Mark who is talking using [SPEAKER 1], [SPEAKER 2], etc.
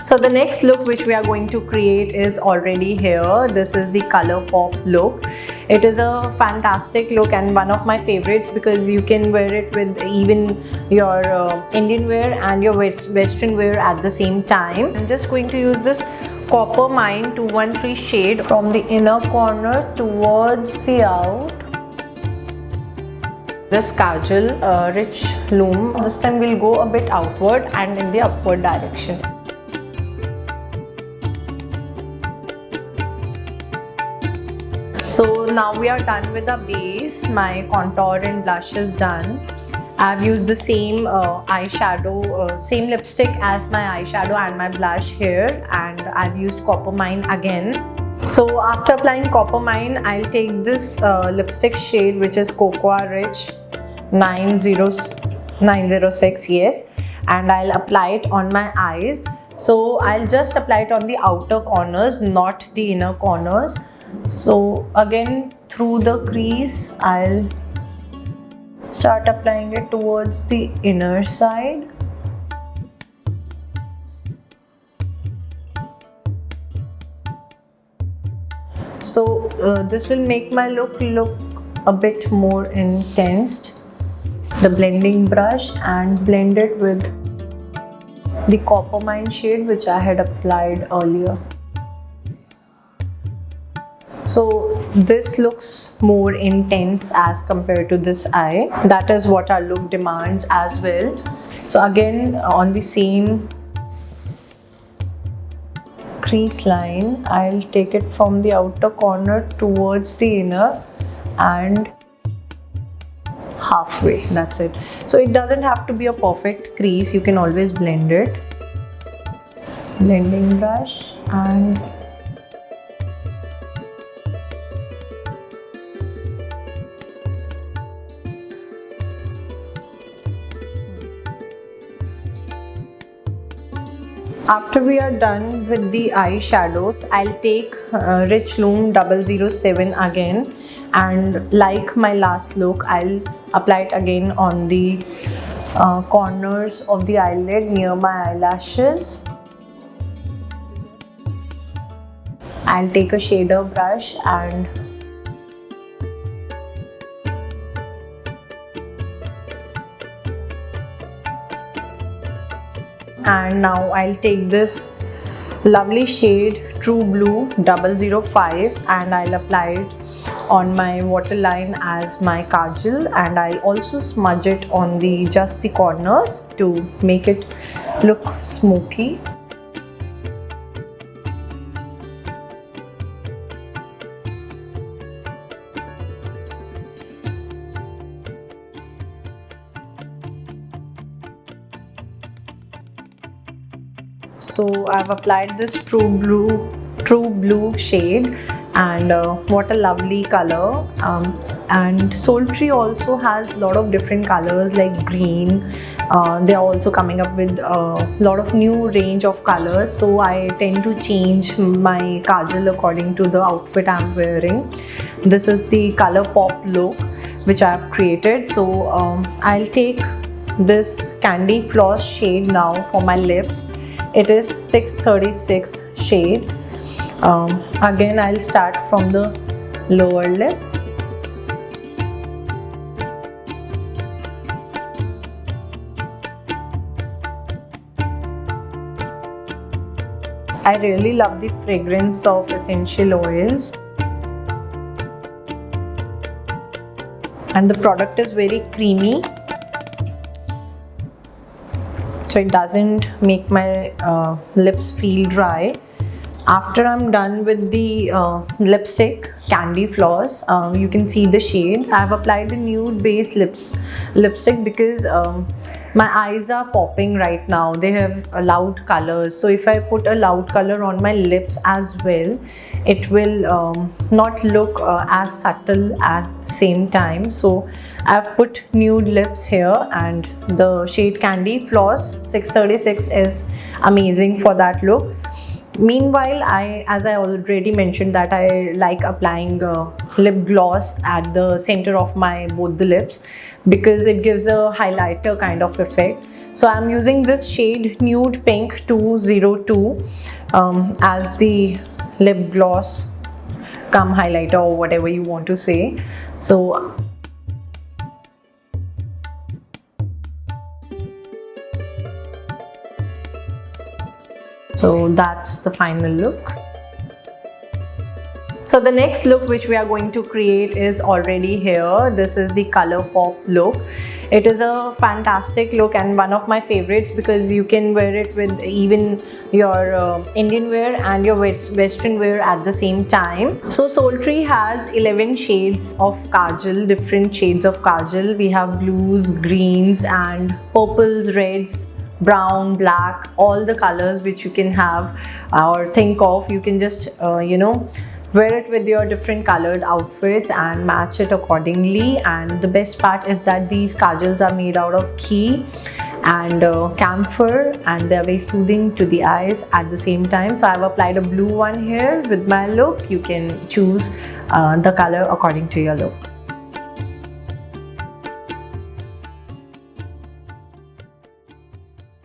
[SPEAKER 1] So the next look which we are going to create is already here. This is the ColourPop look. It is a fantastic look and one of my favorites because you can wear it with even your Indian wear and your Western wear at the same time. I'm just going to use this Copper Mine 213 shade from the inner corner towards the out. This Kajal Rich Loom, this time we'll go a bit outward and in the upward direction. So now we are done with the base. My contour and blush is done. I've used the same eyeshadow, same lipstick as my eyeshadow and my blush here, and I've used Copper Mine again. So after applying Copper Mine, I'll take this lipstick shade which is Cocoa Rich 906, yes, and I'll apply it on my eyes. So I'll just apply it on the outer corners, not the inner corners. So again through the crease, I'll start applying it towards the inner side. So this will make my look a bit more intense. The blending brush and blend it with the Copper Mine shade which I had applied earlier. So this looks more intense as compared to this eye. That is what our look demands as well. So again on the same crease line, I'll take it from the outer corner towards the inner and halfway. That's it. So it doesn't have to be a perfect crease. You can always blend it. Blending brush and after we are done with the eyeshadows, I'll take Rich Loom 007 again, and like my last look, I'll apply it again on the corners of the eyelid near my eyelashes. I'll take a shader brush and now I'll take this lovely shade True Blue 005 and I'll apply it on my waterline as my kajal, and I'll also smudge it on just the corners to make it look smoky. So I've applied this True Blue shade, and what a lovely color. And Sultry also has a lot of different colors like green. They are also coming up with a lot of new range of colors, so I tend to change my kajal according to the outfit I'm wearing. This is the ColourPop look which I have created. So I'll take this Candy Floss shade now for my lips. It is 636 shade. Again I'll start from the lower lip. I really love the fragrance of essential oils, and the product is very creamy, so it doesn't make my lips feel dry. After I'm done with the lipstick Candy Floss, you can see the shade. I've applied a nude base lipstick because my eyes are popping right now. They have loud colors, so if I put a loud color on my lips as well, it will not look as subtle at the same time. So I've put nude lips here, and the shade Candy Floss 636 is amazing for that look. Meanwhile, as I already mentioned, that I like applying lip gloss at the center of both the lips because it gives a highlighter kind of effect. So I'm using this shade Nude Pink 202 as the lip gloss cum highlighter, or whatever you want to say. So that's the final look. So the next look which we are going to create is already here. This is the ColourPop look. It is a fantastic look and one of my favorites because you can wear it with even your Indian wear and your Western wear at the same time. So Sultry has 11 shades of kajal, different shades of kajal. We have blues, greens and purples, reds, brown, black, all the colors which you can have or think of. You can just wear it with your different colored outfits and match it accordingly. And the best part is that these kajals are made out of ghee and camphor, and they're very soothing to the eyes at the same time. So I've applied a blue one here with my look. You can choose the color according to your look.